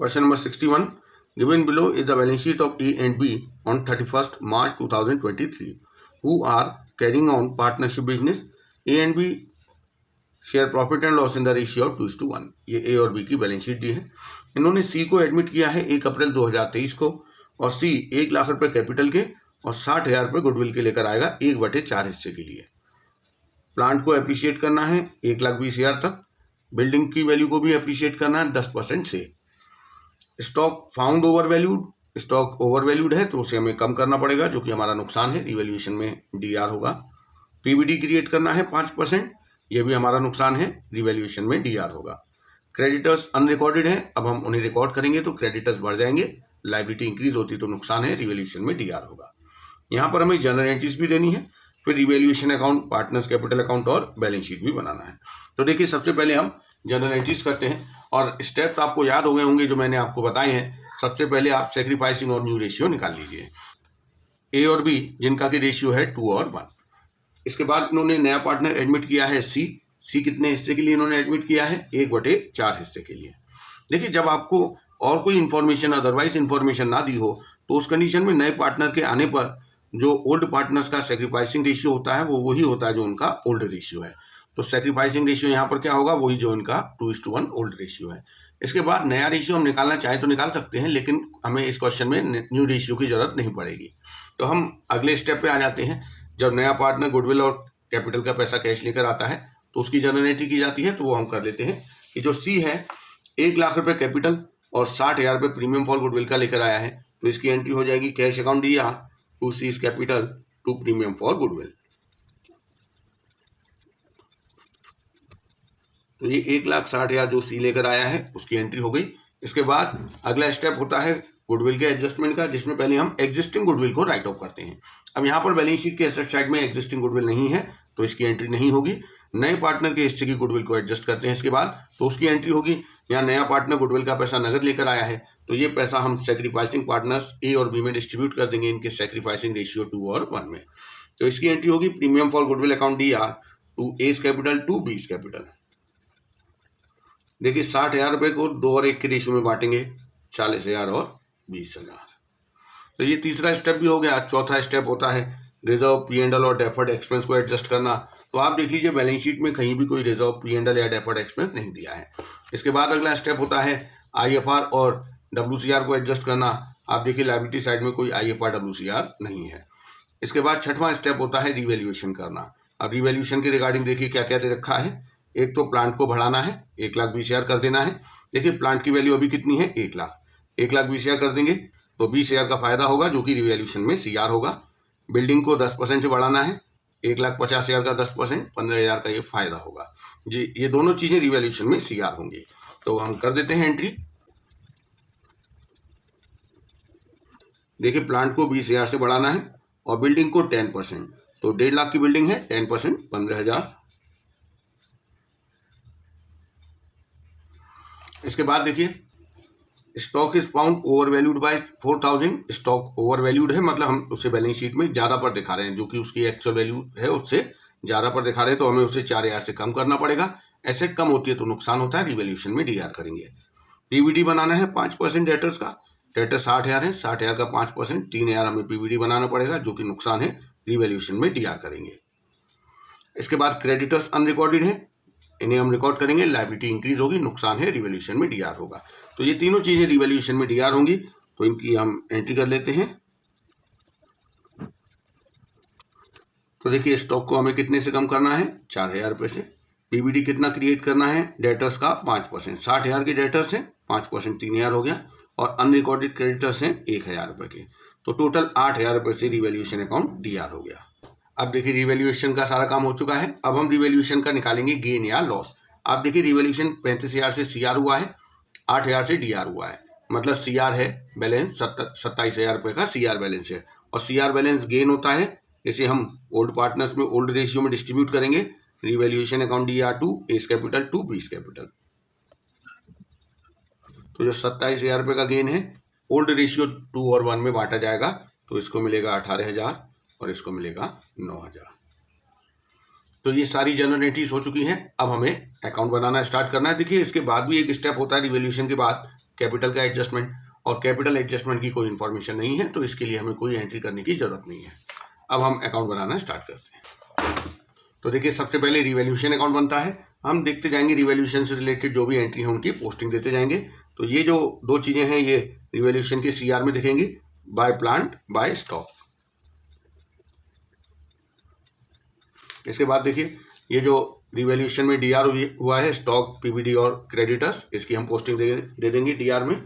Question number 61. Given below is the balance sheet of A and B on 31st March 2023. Who are carrying on partnership business? A and B share profit and loss in the ratio of 2:1. ये A और B की balance sheet दी है। इन्होंने C को admit किया है 1 अप्रैल 2023 को, और C 1 लाख रुपए कैपिटल के और 60,000 रुपये गुडविल के लेकर आएगा 1/4 हिस्से के लिए। प्लांट को एप्रिशिएट करना है 1,20,000 तक। बिल्डिंग की वैल्यू को भी एप्रिशिएट करना है 10% से। Stock found over valued, stock over valued है तो उसे हमें कम करना पड़ेगा, जो कि हमारा नुकसान है, रिवैल्यूएशन में डीआर होगा। पीवीडी क्रिएट करना है 5%, ये भी हमारा नुकसान है, रिवैल्यूएशन में डीआर होगा। क्रेडिटर्स अनरिकॉर्डेड है, अब हम उन्हें रिकॉर्ड करेंगे तो क्रेडिटर्स बढ़ जाएंगे, लायबिलिटी इंक्रीज होती तो नुकसान है, रिवैल्यूएशन में डीआर होगा। यहाँ पर हमें जनरल एंट्रीज भी देनी है, फिर revaluation account, partners capital account और बैलेंस शीट भी बनाना है। तो देखिए सबसे पहले हम जनरल एंट्रीज करते हैं, और स्टेप्स आपको याद हो गए होंगे जो मैंने आपको बताए हैं। सबसे पहले आप सेक्रीफाइसिंग और न्यू रेशियो निकाल लीजिए। ए और बी जिनका की रेशियो है 2 और 1। इसके बाद इन्होंने नया पार्टनर एडमिट किया है सी। सी कितने हिस्से के लिए इन्होंने एडमिट किया है? 1/4 हिस्से के लिए। देखिए जब आपको और कोई इंफॉर्मेशन अदरवाइज इंफॉर्मेशन ना दी हो तो उस कंडीशन में नए पार्टनर के आने पर जो ओल्ड पार्टनर्स का सेक्रीफाइसिंग रेशियो होता है वो वही होता है जो उनका ओल्ड रेशियो है। तो सेक्रीफाइसिंग रेशियो यहाँ पर क्या होगा? वही जो इनका 2:1 ओल्ड रेशियो है। इसके बाद नया रेशियो हम निकालना चाहे तो निकाल सकते हैं, लेकिन हमें इस क्वेश्चन में न्यू रेशियो की जरूरत नहीं पड़ेगी। तो हम अगले स्टेप पे आ जाते हैं। जब नया पार्टनर गुडविल और कैपिटल का पैसा कैश लेकर आता है तो उसकी जनरल एंट्री की जाती है। तो वो हम कर लेते हैं कि जो सी है 1 लाख रुपए कैपिटल और 60,000 रुपये प्रीमियम फॉर गुडविल का लेकर आया है, तो इसकी एंट्री हो जाएगी cash account D R to C's capital to premium for goodwill. तो ये 1,60,000 जो सी लेकर आया है उसकी एंट्री हो गई। इसके बाद अगला स्टेप होता है गुडविल के एडजस्टमेंट का, जिसमें पहले हम एग्जिस्टिंग गुडविल को राइट ऑफ करते हैं। अब यहाँ पर बैलेंस शीट के एसेट साइड में एग्जिस्टिंग गुडविल नहीं है तो इसकी एंट्री नहीं होगी। नए पार्टनर के हिस्से की गुडविल को एडजस्ट करते हैं इसके बाद, तो उसकी एंट्री होगी। यहाँ नया पार्टनर गुडविल का पैसा नगद लेकर आया है तो ये पैसा हम सेक्रीफाइसिंग पार्टनर्स ए और बी में डिस्ट्रीब्यूट कर देंगे इनके सेक्रीफाइसिंग रेशियो 2 और 1 में। तो इसकी एंट्री होगी premium for goodwill account D R to A's capital to B's capital. देखिए 60,000 रुपये को 2 और 1 के रेशियो में बांटेंगे, 40,000 और 20,000। तो ये तीसरा स्टेप भी हो गया। चौथा स्टेप होता है रिजर्व, पी&एल और डेफर्ड एक्सपेंस को एडजस्ट करना। तो आप देख लीजिए बैलेंस शीट में कहीं भी कोई रिजर्व, पी&एल या डेफर्ड एक्सपेंस नहीं दिया है। इसके बाद अगला स्टेप होता है आईएफआर और डब्ल्यूसीआर को एडजस्ट करना। आप देखिए लायबिलिटी साइड में कोई आईएफआर डब्ल्यूसीआर नहीं है। इसके बाद छठवां स्टेप होता है रिवैल्यूएशन करना। अब रिवैल्यूएशन के रिगार्डिंग देखिए क्या क्या दे रखा है। एक तो प्लांट को बढ़ाना है, 1,20,000 कर देना है। देखिए प्लांट की वैल्यू अभी कितनी है? 1 लाख। 1,20,000 कर देंगे तो 20,000 का फायदा होगा जो कि रिवैल्यूएशन में सीआर होगा। बिल्डिंग को 10% से बढ़ाना है, 1,50,000 का 10%, 15,000 का ये फायदा होगा जी। ये दोनों चीजें रिवैल्यूएशन में सीआर होंगी। तो हम कर देते हैं एंट्री। देखिए प्लांट को 20,000 से बढ़ाना है और बिल्डिंग को 10%, तो 1.5 लाख की बिल्डिंग है, 10% 15,000। इसके बाद देखिए stock is found over valued bye 4,000। Stock over valued है, मतलब हम उसे बैलेंस शीट में ज्यादा पर दिखा रहे हैं, जो कि उसकी एक्चुअल वैल्यू है उससे ज्यादा पर दिखा रहे हैं, तो हमें उसे 4,000 से कम करना पड़ेगा। एसेट कम होती है तो नुकसान होता है, रिवैल्यूएशन में डीआर करेंगे। पीवीडी बनाना है 5% डेटर्स का। डेटर 60,000 है, 60,000 का 5%, 3,000 हमें पीवीडी बनाना पड़ेगा जो कि नुकसान है, रिवैल्यूएशन में डीआर करेंगे। इसके बाद क्रेडिटर्स अनरिकॉर्डेड है, इन्हें हम रिकॉर्ड करेंगे, लायबिलिटी इंक्रीज होगी, नुकसान है, रिवैल्यूएशन में डीआर होगा। तो ये तीनों चीजें रिवैल्यूएशन में डीआर होंगी, तो इनकी हम एंट्री कर लेते हैं। तो देखिए स्टॉक को हमें कितने से कम करना है? 4,000 रुपये से। पीवीडी कितना क्रिएट करना है? डेटर्स का 5%, 60,000 के डेटर्स हैं, 5% 3,000 हो गया, और अनरिकॉर्डेड क्रेडिटर्स हैं 1,000 रुपये के। तो टोटल 8,000 रुपये से रिवैल्यूएशन अकाउंट डीआर हो गया। अब देखिए रिवैल्यूएशन का सारा काम हो चुका है। अब हम रिवैल्यूएशन का निकालेंगे गेन या लॉस। आप देखिए रिवैल्यूएशन 35,000 से सीआर हुआ है, 8,000 से डीआर हुआ है, मतलब सीआर है बैलेंस 27,000 रुपये का सीआर बैलेंस है। और सीआर बैलेंस गेन होता है, इसे हम ओल्ड पार्टनर्स में ओल्ड रेशियो में डिस्ट्रीब्यूट करेंगे। Revaluation account DR to A's capital to B's capital. तो जो 27,000 रुपये का गेन है ओल्ड रेशियो 2 और 1 में बांटा जाएगा, तो इसको मिलेगा 18,000 और इसको मिलेगा 9,000। तो ये सारी जनरल एंट्रीज हो चुकी हैं। अब हमें अकाउंट बनाना स्टार्ट करना है। देखिए इसके बाद भी एक स्टेप होता है रिवैल्यूएशन के बाद, कैपिटल का एडजस्टमेंट, और कैपिटल एडजस्टमेंट की कोई इन्फॉर्मेशन नहीं है, तो इसके लिए हमें कोई एंट्री करने की जरूरत नहीं है। अब हम अकाउंट बनाना स्टार्ट करते हैं। तो देखिए सबसे पहले रिवैल्यूएशन अकाउंट बनता है। हम देखते जाएंगे रिवैल्यूएशन से रिलेटेड जो भी एंट्री है उनकी पोस्टिंग देते जाएंगे। तो ये जो दो चीजें हैं ये रिवैल्यूएशन के सीआर में दिखेंगी, बाय प्लांट बाय स्टॉक। इसके बाद देखिए ये जो रिवैल्यूएशन में डीआर हुआ है, स्टॉक, पीबीडी और क्रेडिटर्स, इसकी हम पोस्टिंग दे देंगे डीआर में।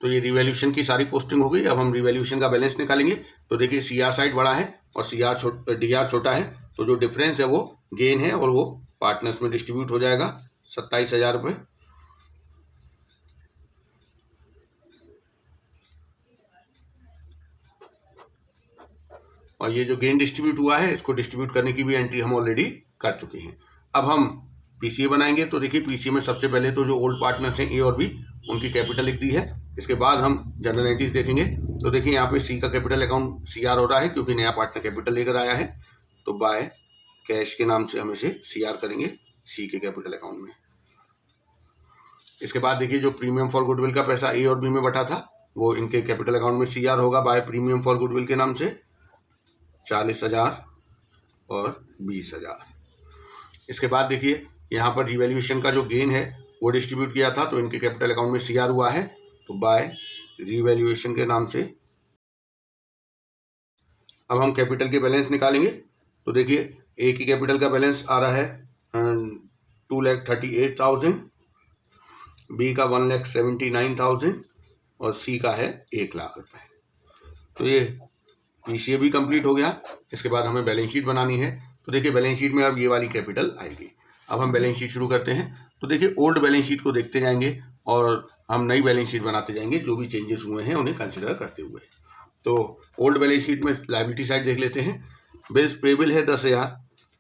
तो ये रिवैल्यूएशन की सारी पोस्टिंग हो गई। अब हम रिवैल्यूएशन का बैलेंस निकालेंगे। तो देखिए सीआर साइड बड़ा है और डीआर छोटा है, तो जो डिफरेंस है वो गेन है और वो पार्टनर्स में डिस्ट्रीब्यूट हो जाएगा 27,000 रुपये। और ये जो गेन डिस्ट्रीब्यूट हुआ है इसको डिस्ट्रीब्यूट करने की भी एंट्री हम ऑलरेडी कर चुके हैं। अब हम पीसीए बनाएंगे। तो देखिए पीसीए में सबसे पहले तो जो ओल्ड पार्टनर्स हैं ए और बी, उनकी कैपिटल लिख दी है। इसके बाद हम जनरल एंट्रीज देखेंगे। तो देखिए यहाँ पे सी का कैपिटल अकाउंट सीआर हो रहा है क्योंकि नया पार्टनर कैपिटल लेकर आया है, तो बाय कैश के नाम से हम इसे सीआर करेंगे सी के कैपिटल अकाउंट में। इसके बाद देखिए जो प्रीमियम फॉर गुडविल का पैसा ए और बी में बटा था वो इनके कैपिटल अकाउंट में सीआर होगा बाय प्रीमियम फॉर गुडविल के नाम से 40,000 और 20,000। इसके बाद देखिए यहाँ पर रिवैल्यूएशन का जो गेन है वो डिस्ट्रीब्यूट किया था, तो इनके कैपिटल अकाउंट में सीआर हुआ है, तो बाय रिवैल्यूएशन के नाम से। अब हम कैपिटल के बैलेंस निकालेंगे। तो देखिए ए की कैपिटल का बैलेंस आ रहा है 2,38,000, बी का 1,79,000 और सी का है 1,00,000 रुपए। तो ये पीसीए भी कंप्लीट हो गया। इसके बाद हमें बैलेंस शीट बनानी है। तो देखिए बैलेंस शीट में अब ये वाली कैपिटल आएगी। अब हम बैलेंस शीट शुरू करते हैं। तो देखिए ओल्ड बैलेंस शीट को देखते जाएंगे और हम नई बैलेंस शीट बनाते जाएंगे, जो भी चेंजेस हुए हैं उन्हें कंसिडर करते हुए। तो ओल्ड बैलेंस शीट में लायबिलिटी साइड देख लेते हैं। बिल्स पेबल है 10,000,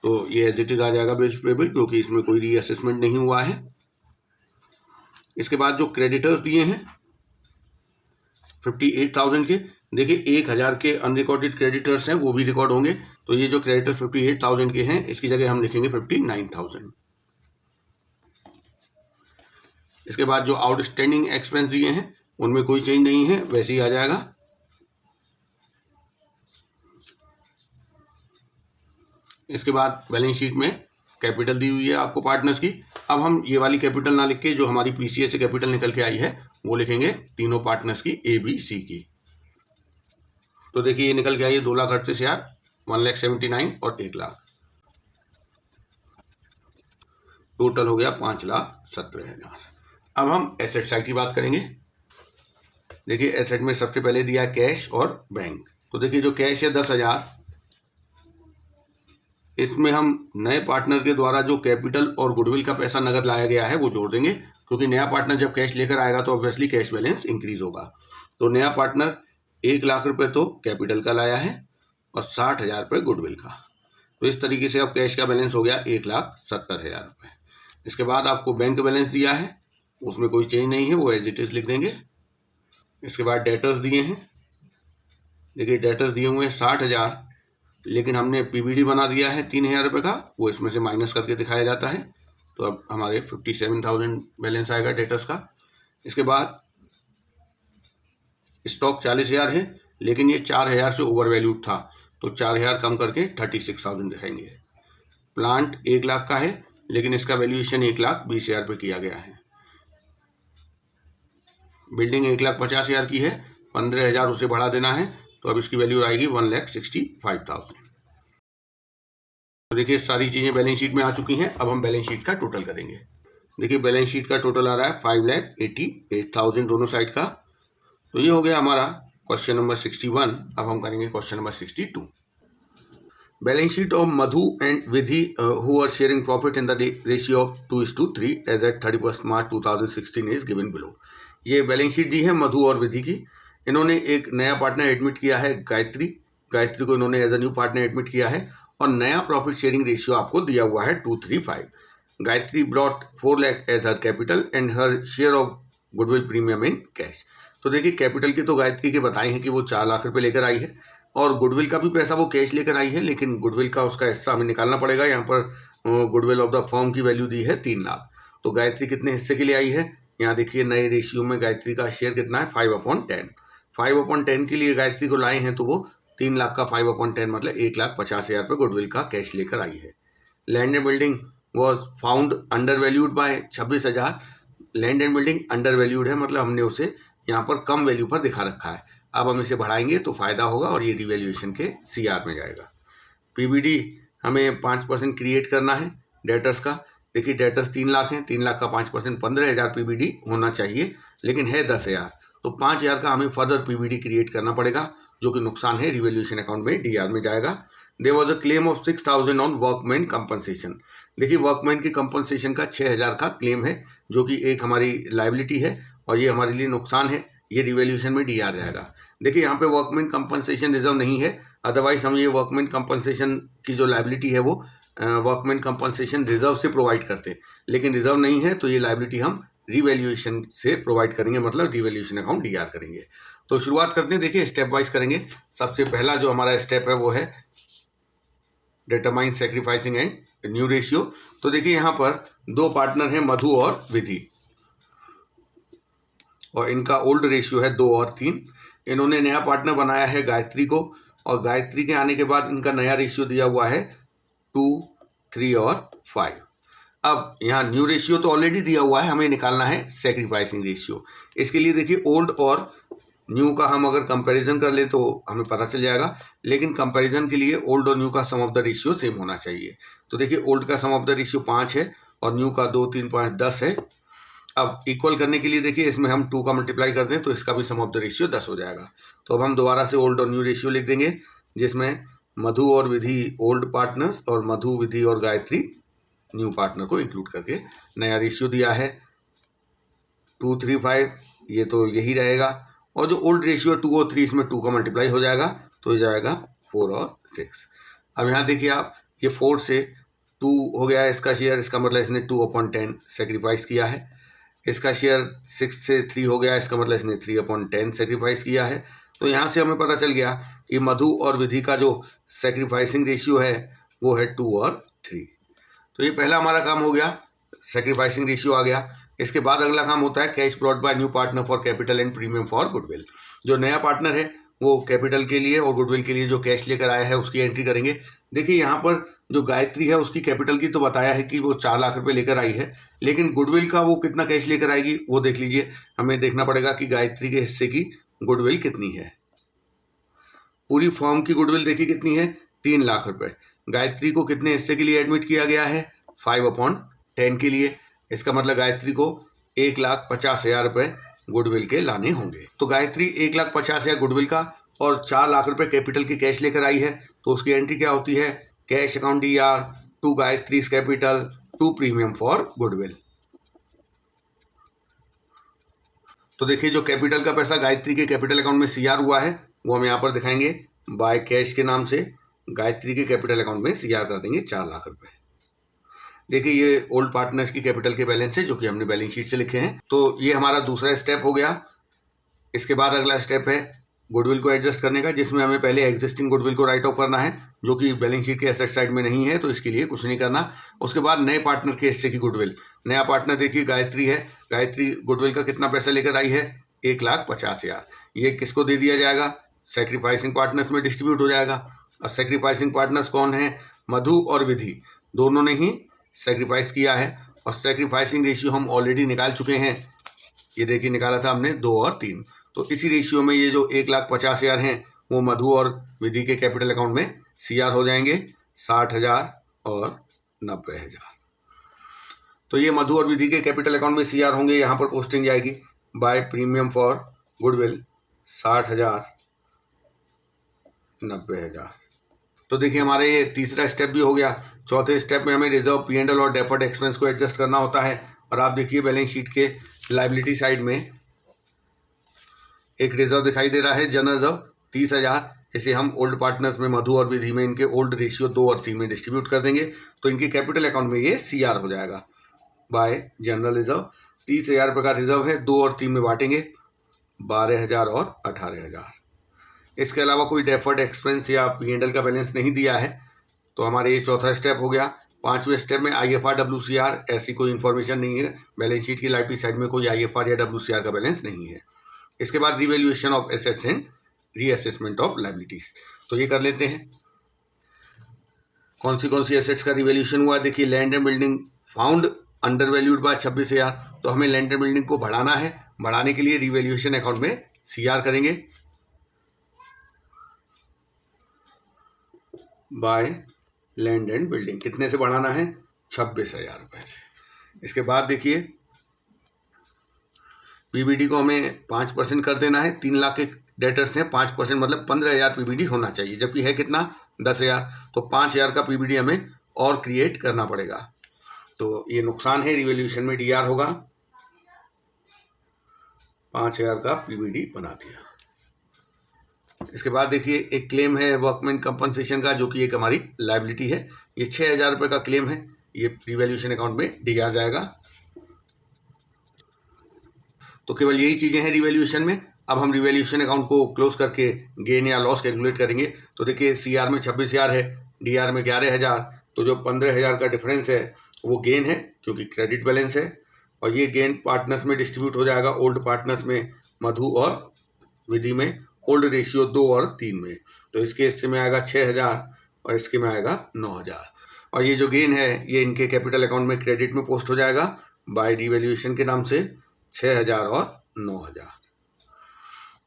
तो ये एज इट इज आ जाएगा बिल्स पेबल, क्योंकि इसमें कोई रीअसेसमेंट नहीं हुआ है। इसके बाद जो क्रेडिटर्स दिए हैं 58,000 के, देखिए 1,000 के अनरिकॉर्डेड क्रेडिटर्स हैं वो भी रिकॉर्ड होंगे। तो ये जो क्रेडिटर्स 58,000 के हैं इसकी जगह हम लिखेंगे 59,000। इसके बाद जो आउटस्टैंडिंग एक्सपेंस दिए हैं उनमें कोई चेंज नहीं है, वैसे ही आ जाएगा। इसके बाद बैलेंस शीट में कैपिटल दी हुई है आपको पार्टनर्स की। अब हम ये वाली कैपिटल ना लिख के जो हमारी पीसीए से कैपिटल निकल के आई है वो लिखेंगे तीनों पार्टनर्स की, ए बी सी की। तो देखिए ये निकल के आई है 2,38,000, 1,79,000 और 1,00,000, टोटल हो गया 5,17,000। अब हम एसेट साइड की बात करेंगे। देखिए एसेट में सबसे पहले दिया है कैश और बैंक। तो देखिए जो कैश है 10,000, इसमें हम नए पार्टनर के द्वारा जो कैपिटल और गुडविल का पैसा नगद लाया गया है वो जोड़ देंगे, क्योंकि नया पार्टनर जब कैश लेकर आएगा तो ऑब्वियसली कैश बैलेंस इंक्रीज होगा। तो नया पार्टनर 1,00,000 रुपये तो कैपिटल का लाया है और 60,000 रुपये गुडविल का। तो इस तरीके से अब कैश का बैलेंस हो गया 1,70,000 रुपये। इसके बाद आपको बैंक बैलेंस दिया है, उसमें कोई चेंज नहीं है, वो एज इट इज लिख देंगे। इसके बाद डेटर्स दिए हैं। देखिए डेटर्स दिए हुए हैं 60,000, लेकिन हमने पीबीडी बना दिया है 3,000 रुपये का, वो इसमें से माइनस करके दिखाया जाता है। तो अब हमारे 57,000 बैलेंस आएगा डेटर्स का। इसके बाद स्टॉक 40,000 है, लेकिन ये 4,000 से ओवर वैल्यूड था, तो 4,000 कम करके 36,000 दिखाएंगे। प्लांट 1,00,000 का है, लेकिन इसका वैल्यूएशन 1,20,000 पे किया गया है। बिल्डिंग 1,50,000 की है, 15,000 उसे बढ़ा देना है, तो अब इसकी वैल्यू आएगी 1,65,000। तो देखिए सारी चीज़ें बैलेंस शीट में आ चुकी हैं। अब हम बैलेंस शीट का टोटल करेंगे। देखिए बैलेंस शीट का टोटल आ रहा है 5,88,000 दोनों साइड का। तो ये हो गया हमारा क्वेश्चन नंबर 61। अब हम करेंगे question number 62। Balance sheet of Madhu and Vidhi who are sharing profit in the ratio of 2:3 as at 31 March 2016 is given below. ये बैलेंस शीट दी है मधु और विधि की। इन्होंने एक नया पार्टनर एडमिट किया है गायत्री को इन्होंने as a new partner admitted किया है, और नया प्रॉफिट शेयरिंग रेशियो आपको दिया हुआ है 2:3:5। Gayatri brought 4 lakh as her capital and her share of goodwill premium in cash. तो देखिए कैपिटल की तो गायत्री के बताए हैं कि वो 4 लाख रुपए लेकर आई है, और गुडविल का भी पैसा वो कैश लेकर आई है, लेकिन गुडविल का उसका हिस्सा हमें निकालना पड़ेगा। यहाँ पर गुडविल ऑफ द फर्म की वैल्यू दी है 3 लाख, तो गायत्री कितने हिस्से के लिए आई है, यहाँ देखिए नए रेशियो में गायत्री का शेयर कितना है 5/10। 5/10 के लिए गायत्री को लाए हैं तो वो 3 लाख का 5/10 मतलब 1,50,000 रुपये गुडविल का कैश लेकर आई है। Land and building was found under valued bye 26,000। Land and building under valued है मतलब हमने उसे यहाँ पर कम वैल्यू पर दिखा रखा है। अब हम इसे बढ़ाएंगे तो फायदा होगा और ये रिवैल्यूएशन के CR में जाएगा। PBD हमें 5% क्रिएट करना है डेटर्स का। देखिए डेटर्स 3 लाख हैं, 3 लाख का 5% 15,000 PBD होना चाहिए, लेकिन है 10,000, तो 5,000 का हमें फर्दर PBD क्रिएट करना पड़ेगा, जो कि नुकसान है, रिवैल्यूएशन अकाउंट में DR में जाएगा। There was a claim of 6,000 on workman compensation. देखिए वर्कमैन की कंपनसेशन का 6,000 का क्लेम है, जो कि एक हमारी लाइबिलिटी है और ये हमारे लिए नुकसान है, ये रिवैल्यूएशन में DR जाएगा। देखिए यहाँ पे वर्कमैन कंपनसेशन रिजर्व नहीं है, अदरवाइज हम ये वर्कमैन कंपनसेशन की जो लाइबिलिटी है वो वर्कमैन कंपनसेशन रिजर्व से प्रोवाइड करते हैं, लेकिन रिजर्व नहीं है तो ये लाइबिलिटी हम रिवैल्यूएशन से प्रोवाइड करेंगे, मतलब रिवैल्यूएशन अकाउंट DR करेंगे। तो शुरुआत करते हैं, देखिए स्टेप वाइज करेंगे। सबसे पहला जो हमारा स्टेप है वो है determine sacrificing and new ratio. तो देखिए यहाँ पर 2 पार्टनर हैं, मधु और विधि, और इनका ओल्ड रेशियो है 2 और 3। इन्होंने नया पार्टनर बनाया है गायत्री को, और गायत्री के आने के बाद इनका नया रेशियो दिया हुआ है 2, 3 और 5। अब यहाँ न्यू रेशियो तो ऑलरेडी दिया हुआ है, हमें निकालना है सैक्रिफाइसिंग रेशियो। इसके लिए देखिए ओल्ड और न्यू का हम अगर कंपैरिजन कर ले तो हमें पता चल जाएगा, लेकिन कंपैरिजन के लिए ओल्ड और न्यू का सम ऑफ द रेशियो सेम होना चाहिए। तो देखिए ओल्ड का सम ऑफ द रेशियो 5 है और न्यू का 2, 3, 5, 10 है। अब इक्वल करने के लिए देखिए इसमें हम 2 का मल्टीप्लाई कर दें तो इसका भी सम ऑफ द रेशियो 10 हो जाएगा। तो अब हम दोबारा से ओल्ड और न्यू रेशियो लिख देंगे, जिसमें मधु और विधि ओल्ड पार्टनर्स और मधु, विधि और गायत्री न्यू पार्टनर को इंक्लूड करके नया रेशियो दिया है 2, 3, 5, ये तो यही रहेगा। और जो ओल्ड रेशियो 2 और 3, इसमें 2 का मल्टीप्लाई हो जाएगा तो ये जाएगा 4 और 6। अब यहाँ देखिए आप, ये 4 से 2 हो गया है इसका शेयर, इसका मतलब इसने 2/10 सेक्रीफाइस किया है। इसका शेयर 6 से 3 हो गया, इसका मतलब इसने 3/10 सेक्रीफाइस किया है। तो यहाँ से हमें पता चल गया कि मधु और विधि का जो सेक्रीफाइसिंग रेशियो है वो है 2 और 3। तो ये पहला हमारा काम हो गया, सेक्रीफाइसिंग रेशियो आ गया। इसके बाद अगला काम होता है cash brought by new partner for capital and premium for goodwill. जो नया पार्टनर है वो कैपिटल के लिए और गुडविल के लिए जो कैश लेकर आया है उसकी एंट्री करेंगे। देखिए यहाँ पर जो गायत्री है उसकी कैपिटल की तो बताया है कि वो 4 लाख रुपए लेकर आई है, लेकिन गुडविल का वो कितना कैश लेकर आएगी वो देख लीजिए। हमें देखना पड़ेगा कि गायत्री के हिस्से की गुडविल कितनी है। पूरी फॉर्म की गुडविल देखिए कितनी है, 3 लाख रुपए। गायत्री को कितने हिस्से के लिए एडमिट किया गया है, 5/10 के लिए। इसका मतलब गायत्री को 1,50,000 रुपए गुडविल के लाने होंगे। तो गायत्री 1,50,000 गुडविल का और 4 लाख रुपए कैपिटल की कैश लेकर आई है, तो उसकी एंट्री क्या होती है, cash account DR to Gayatri capital to premium for goodwill. तो देखिए जो कैपिटल का पैसा गायत्री के कैपिटल अकाउंट में CR हुआ है वो हम यहाँ पर दिखाएंगे, बाय कैश के नाम से गायत्री के कैपिटल अकाउंट में CR कर देंगे 4 लाख रुपए। देखिए ये ओल्ड पार्टनर्स की कैपिटल के बैलेंस है जो कि हमने बैलेंस शीट से लिखे हैं। तो ये हमारा दूसरा स्टेप हो गया। इसके बाद अगला स्टेप है गुडविल को एडजस्ट करने का, जिसमें हमें पहले एग्जिस्टिंग गुडविल को राइट ऑफ करना है जो कि बैलेंस शीट के एसेट साइड में नहीं है, तो इसके लिए कुछ नहीं करना। उसके बाद नए पार्टनर के हिस्से की गुडविल, नया पार्टनर देखिए गायत्री है, गायत्री गुडविल का कितना पैसा लेकर आई है, 1,50,000। ये किसको दे दिया जाएगा, सेक्रीफाइसिंग पार्टनर्स में डिस्ट्रीब्यूट हो जाएगा। और सेक्रीफाइसिंग पार्टनर्स कौन है, मधु और विधि, दोनों ने ही सेक्रीफाइस किया है। और सेक्रीफाइसिंग रेशियो हम ऑलरेडी निकाल चुके हैं, ये देखिए निकाला था हमने 2 और 3। तो इसी रेशियो में ये जो 1,50,000 हैं वो मधु और विधि के कैपिटल अकाउंट में CR हो जाएंगे 60,000 और 90,000। तो ये मधु और विधि के कैपिटल अकाउंट में CR होंगे, यहाँ पर पोस्टिंग जाएगी बाय प्रीमियम फॉर गुडविल 60,000, 90,000। तो देखिए हमारा ये तीसरा स्टेप भी हो गया। चौथे स्टेप में हमें रिजर्व, P&L और डेफर्ड एक्सपेंस को एडजस्ट करना होता है। और आप देखिए बैलेंस शीट के लाइबिलिटी साइड में एक रिजर्व दिखाई दे रहा है, जनरल रिजर्व 30,000। इसे हम ओल्ड पार्टनर्स में मधु और विधि में इनके ओल्ड रेशियो 2 और 3 में डिस्ट्रीब्यूट कर देंगे, तो इनके कैपिटल अकाउंट में ये CR हो जाएगा बाय जनरल रिजर्व। 30,000 रुपये का रिजर्व है, 2 और 3 में बांटेंगे 12,000 और 18,000। इसके अलावा कोई डेफर्ड एक्सपेंस या P&L का बैलेंस नहीं दिया है, तो हमारे ये चौथा स्टेप हो गया। 5वें स्टेप में IFR WCR ऐसी कोई इन्फॉर्मेशन नहीं है, बैलेंस शीट की लाइबिलिटी साइड में कोई IFR या WCR का बैलेंस नहीं है। इसके बाद revaluation of assets and reassessment of liabilities, तो ये कर लेते हैं। कौन सी एसेट्स का रिवैल्यूएशन हुआ, देखिए land and building found under valued bye 26,000, तो हमें लैंड एंड बिल्डिंग को बढ़ाना है। बढ़ाने के लिए रिवैल्यूएशन अकाउंट में CR करेंगे बाय लैंड एंड बिल्डिंग। कितने से बढ़ाना है, 26,000 रुपये से। इसके बाद देखिए PBD को हमें 5% कर देना है। 3 लाख के डेटर्स हैं, 5% मतलब 15,000 PBD होना चाहिए, जबकि है कितना 10,000, तो 5,000 का PBD हमें और क्रिएट करना पड़ेगा। तो ये नुकसान है, रिवैल्यूएशन में DR होगा, 5,000 का PBD बना दिया। इसके बाद देखिए एक क्लेम है वर्कमैन कंपनसेशन का, जो कि एक हमारी लायबिलिटी है। ये 6,000 रुपये का क्लेम है, ये रिवैल्यूएशन अकाउंट में DR जाएगा। तो केवल यही चीज़ें हैं रिवैल्यूएशन में। अब हम रिवैल्यूएशन अकाउंट को क्लोज करके गेन या लॉस कैलकुलेट करेंगे। तो देखिए CR में 26,000 है, DR में 11,000, तो जो 15,000 का डिफरेंस है वो गेन है, क्योंकि क्रेडिट बैलेंस है। और ये गेन पार्टनर्स में डिस्ट्रीब्यूट हो जाएगा, ओल्ड पार्टनर्स में मधु और विधि में, ओल्ड रेशियो 2 और 3 में। तो इसके हिस्से में आएगा 6,000 और इसके में आएगा 9,000। और ये जो गेन है ये इनके कैपिटल अकाउंट में क्रेडिट में पोस्ट हो जाएगा बाय रिवैल्यूएशन के नाम से, 6,000 और 9,000।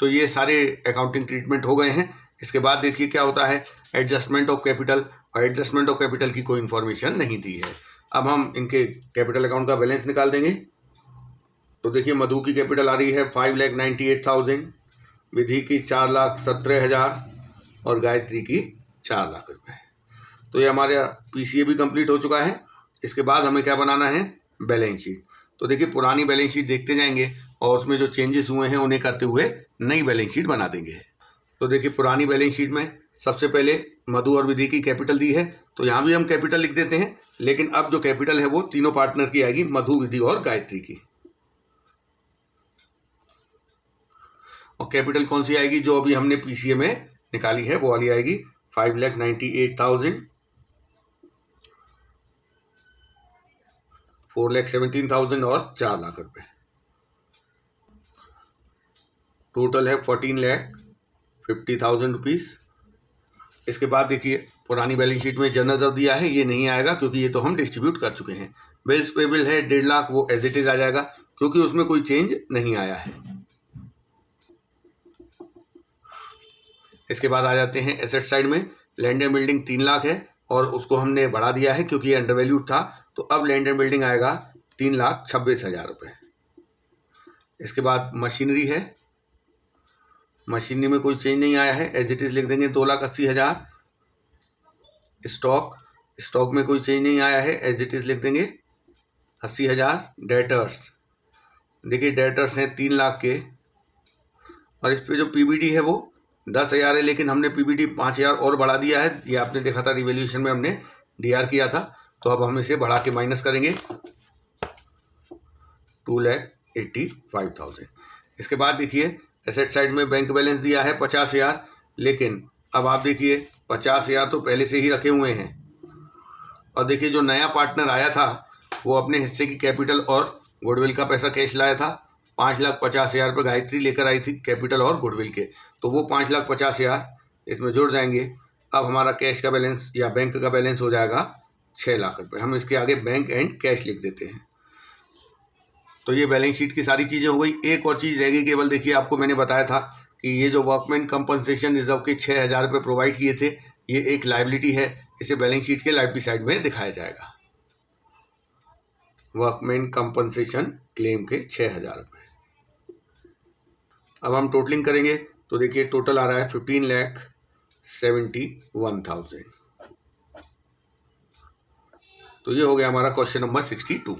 तो ये सारे अकाउंटिंग ट्रीटमेंट हो गए हैं। इसके बाद देखिए क्या होता है एडजस्टमेंट ऑफ कैपिटल, और एडजस्टमेंट ऑफ कैपिटल की कोई इन्फॉर्मेशन नहीं दी है। अब हम इनके कैपिटल अकाउंट का बैलेंस निकाल देंगे। तो देखिए मधु की कैपिटल आ रही है 5,98,000, विधि की 4,17,000 और गायत्री की 4 लाख रुपए। तो ये हमारा PCA भी कंप्लीट हो चुका है। इसके बाद हमें क्या बनाना है, बैलेंस शीट। तो देखिए पुरानी बैलेंस शीट देखते जाएंगे और उसमें जो चेंजेस हुए हैं उन्हें करते हुए नई बैलेंस शीट बना देंगे। तो देखिए पुरानी बैलेंस शीट में सबसे पहले मधु और विधि की कैपिटल दी है, तो यहाँ भी हम कैपिटल लिख देते हैं। लेकिन अब जो कैपिटल है वो तीनों पार्टनर की आएगी, मधु, विधि और गायत्री की। और कैपिटल कौन सी आएगी, जो अभी हमने PCA में निकाली है वो वाली आएगी 5,98,000, 4,17,000 और 4 लाख रुपए। टोटल है 14,50,000 रुपीज़। इसके बाद देखिए पुरानी बैलेंस शीट में जनरल रिजर्व दिया है, ये नहीं आएगा क्योंकि ये तो हम डिस्ट्रीब्यूट कर चुके हैं। बिल्स पेबल है 1.5 लाख, वो एज इट इज आ जाएगा क्योंकि उसमें कोई चेंज नहीं आया है। इसके बाद आ जाते हैं एसेट साइड में। लैंड एंड बिल्डिंग 3 लाख है और उसको हमने बढ़ा दिया है क्योंकि ये अंडर वैल्यूड था, तो अब लैंड एंड बिल्डिंग आएगा 3,26,000 रुपये। इसके बाद मशीनरी है, मशीनरी में कोई चेंज नहीं आया है, एज इट इज लिख देंगे 2,80,000। स्टॉक में कोई चेंज नहीं आया है, एज इट इज लिख देंगे 80,000। डेटर्स, देखिए डेटर्स हैं 3 लाख के, और इस पे जो PBD है वो 10,000 है, लेकिन हमने PBD 5,000 और बढ़ा दिया है। ये आपने देखा था रिवैल्यूएशन में हमने DR किया था, तो अब हम इसे बढ़ा के माइनस करेंगे 2,85,000। इसके बाद देखिए एसेट साइड में बैंक बैलेंस दिया है 50,000, लेकिन अब आप देखिए 50,000 तो पहले से ही रखे हुए हैं। और देखिए जो नया पार्टनर आया था वो अपने हिस्से की कैपिटल और गुडविल का पैसा कैश लाया था। 5,50,000 रुपये गायत्री लेकर आई थी कैपिटल और गुडविल के, तो वो 5,50,000 इसमें जुड़ जाएंगे। अब हमारा कैश का बैलेंस या बैंक का बैलेंस हो जाएगा 6 लाख रुपये। हम इसके आगे बैंक एंड कैश लिख देते हैं। तो ये बैलेंस शीट की सारी चीज़ें हो गई। एक और चीज़ रह गई केवल, देखिए आपको मैंने बताया था कि ये जो वर्कमैन कंपनसेशन रिजर्व के 6,000 रुपये प्रोवाइड किए थे, ये एक लायबिलिटी है, इसे बैलेंस शीट के लायबिलिटी साइड में दिखाया जाएगा। वर्कमैन कंपनसेशन क्लेम के 6,000 रुपये। अब हम टोटलिंग करेंगे तो देखिए टोटल आ रहा है 15,71,000। तो ये हो गया हमारा क्वेश्चन नंबर 62।